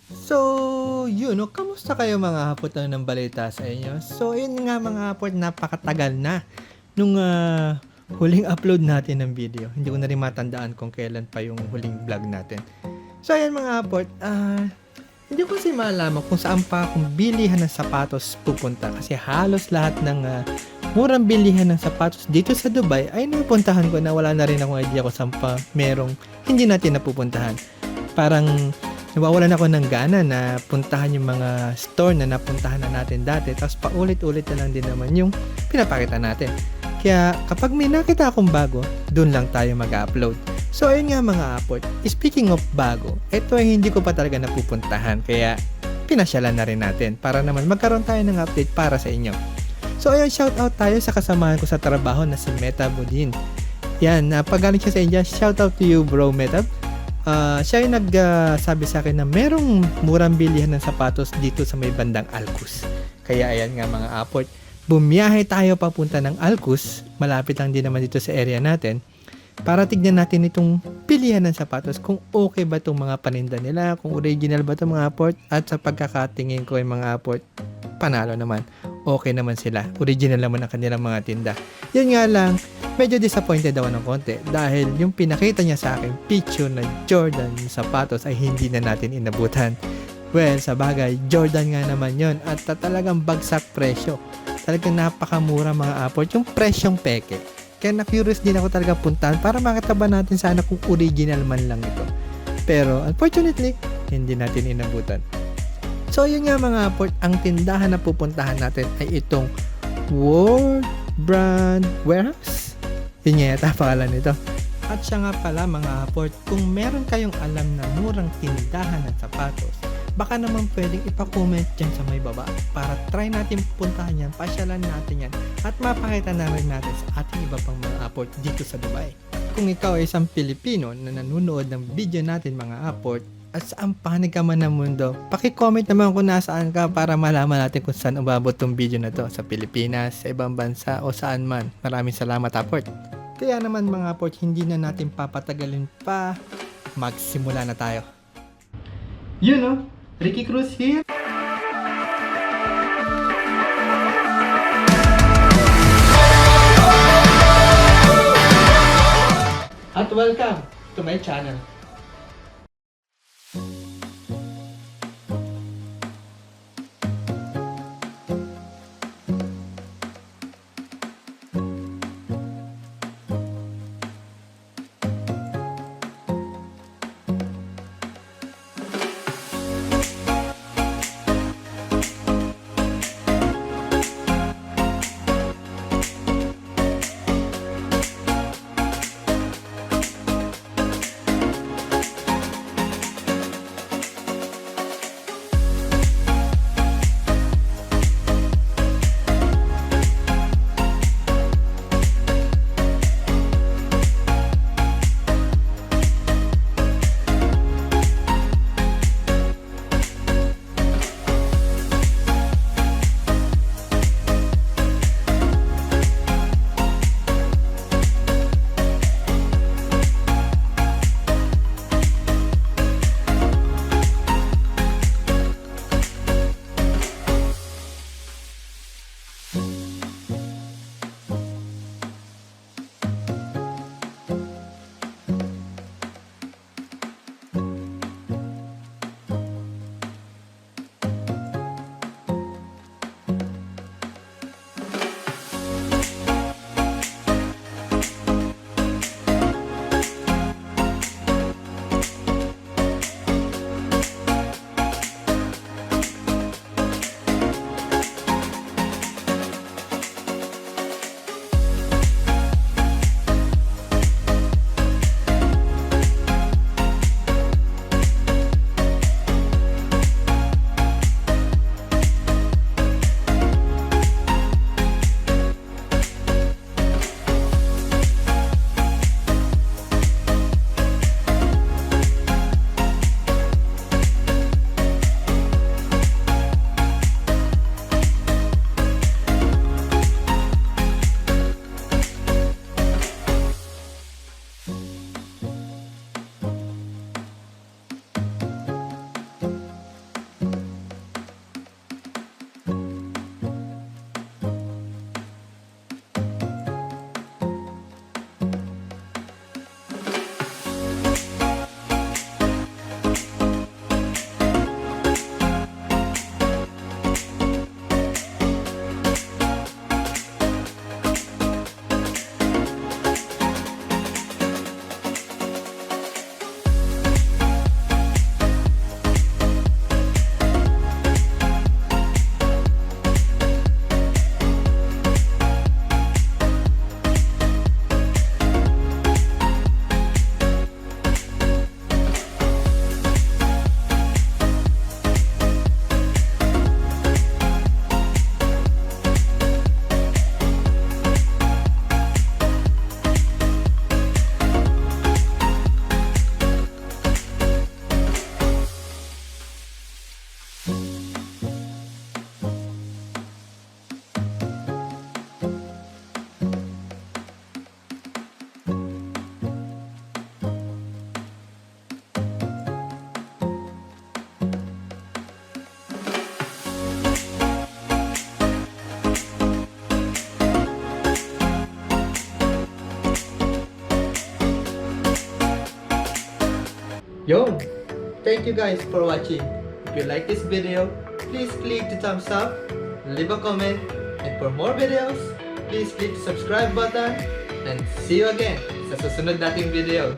So, yun 'no, kamusta kayo mga hapot, ng balita sa inyo? So, yun nga mga hapot, napakatagal na nung, huling upload natin ng video. Hindi ko na rin matandaan kung kailan pa yung huling vlog natin. So, ayan mga hapot, hindi ko kasi malaman kung saan pa akong bilihan ng sapatos pupunta kasi halos lahat ng, murang bilihan ng sapatos dito sa Dubai ay napuntahan ko na wala na rin akong idea kung saan pa merong hindi natin napupuntahan. Parang nawawalan ako ng gana na puntahan yung mga store na napuntahan na natin dati tapos paulit-ulit na lang din naman yung pinapakita natin. Kaya kapag may nakita akong bago, dun lang tayo mag-upload. So ayun nga mga aport, speaking of bago, ito ay hindi ko pa talaga napupuntahan kaya pinasyalan na rin natin para naman magkaroon tayo ng update para sa inyo. So ayun, shoutout tayo sa kasamahan ko sa trabaho na si Meta Budin. Yan, pagaling siya sa India, shoutout to you bro Meta. Siya yung nagsabi sa akin na merong murang bilihan ng sapatos dito sa may bandang Alcus. Kaya ayan nga mga aport, bumiyahe tayo papunta ng Alcus, malapit lang din naman dito sa area natin, para tignan natin itong bilihan ng sapatos kung okay ba itong mga paninda nila, kung original ba itong mga aport, at sa pagkakatingin ko yung mga aport, panalo naman. Okay naman sila. Original naman ang kanilang mga tinda. Yun nga lang, medyo disappointed ako ng konti dahil yung pinakita niya sa akin picture na Jordan sapatos ay hindi na natin inabutan. Well, sa bagay, Jordan nga naman yon at talagang bagsak presyo. Talagang napakamura mga aport, yung presyong peke. Kaya na-curious din ako talaga puntahan para makita ba natin sana kung original man lang ito. Pero unfortunately, hindi natin inabutan. So yun nga mga aport, ang tindahan na pupuntahan natin ay itong World Brand Warehouse. Yun nga yata pangalan nito. At siya nga pala mga aport, kung meron kayong alam na murang tindahan ng sapatos, baka naman pwedeng ipa-comment dyan sa may baba para try natin puntahan yan, pasyalan natin yan at mapakita na rin natin sa ating iba pang mga aport dito sa Dubai. Kung ikaw ay isang Pilipino na nanonood ng video natin mga aport at saan panig ka man ng mundo, paki-comment naman kung nasaan ka para malaman natin kung saan umabot tong video na to, sa Pilipinas, sa ibang bansa o saan man. Maraming salamat aport. Kaya naman mga aport, hindi na natin papatagalin pa, magsimula na tayo. Yun no, Ricky Cruz here. At welcome to my channel. Yo! Thank you guys for watching. If you like this video, please click the thumbs up, leave a comment, and for more videos, please click the subscribe button, and see you again sa susunod nating video.